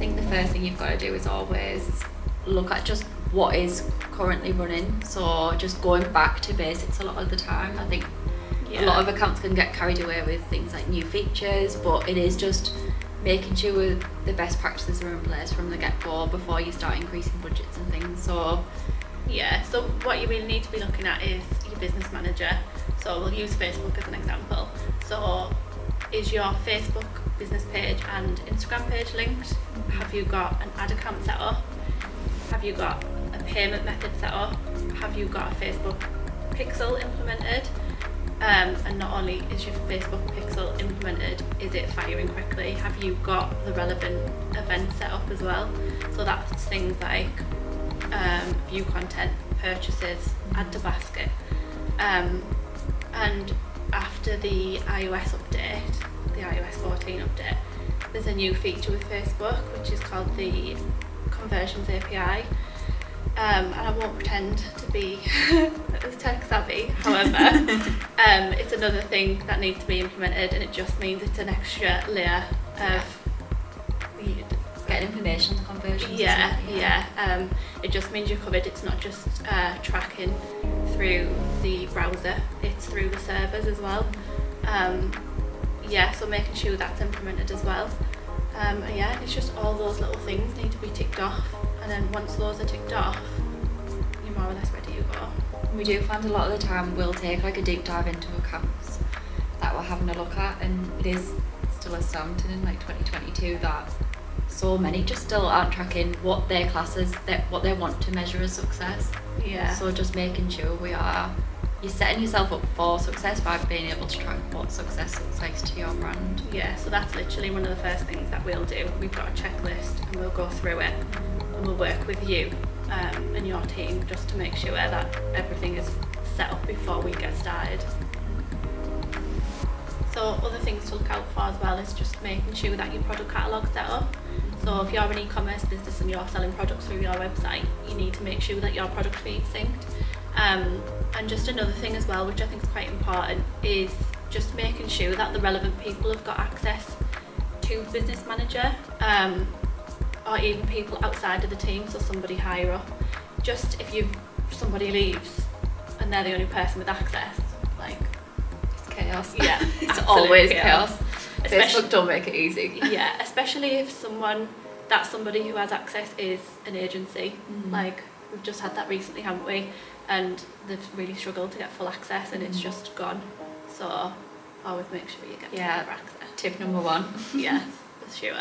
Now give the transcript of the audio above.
think the first thing you've got to do is always look at just what is currently running. So just going back to basics a lot of the time. I think a lot of accounts can get carried away with things like new features, but it is just making sure the best practices are in place from the get-go before you start increasing budgets and things. So so what you really need to be looking at is your business manager. So we'll use Facebook as an example. So is your Facebook business page and Instagram page linked? Have you got an ad account set up? Have you got a payment method set up? Have you got a Facebook pixel implemented? And not only is your Facebook pixel implemented, is it firing quickly? Have you got the relevant events set up as well? So that's things like view content, purchases, add to basket. And after the iOS update, the iOS 14 update, there's a new feature with Facebook which is called the Conversions API. And I won't pretend to be as tech savvy, however, it's another thing that needs to be implemented, and it just means it's an extra layer of getting information to conversions. It just means you're covered. It's not just tracking through the browser, it's through the servers as well. So making sure that's implemented as well. It's just all those little things need to be ticked off, and then once those are ticked off, you're more or less ready to go. We do find a lot of the time we'll take like a deep dive into accounts that we're having a look at, and it is still astounding in like 2022 that so many just still aren't tracking what their classes, what they want to measure as success. So just making sure you're setting yourself up for success by being able to track what success looks like to your brand. So that's literally one of the first things that we'll do. We've got a checklist and we'll go through it, and we'll work with you and your team just to make sure that everything is set up before we get started. So other things to look out for as well is just making sure that your product catalogue's set up. So if you're an e-commerce business and you're selling products through your website, you need to make sure that your product feed's synced. And just another thing as well, which I think is quite important, is just making sure that the relevant people have got access to the business manager, or even people outside of the team, so somebody higher up. Just if somebody leaves and they're the only person with access, like, it's chaos. It's always chaos. Facebook don't make it easy. Especially if somebody who has access is an agency. Like, we've just had that recently, haven't we? And they've really struggled to get full access, and it's just gone. So always make sure you get full access. Tip number 1. Yes, for sure.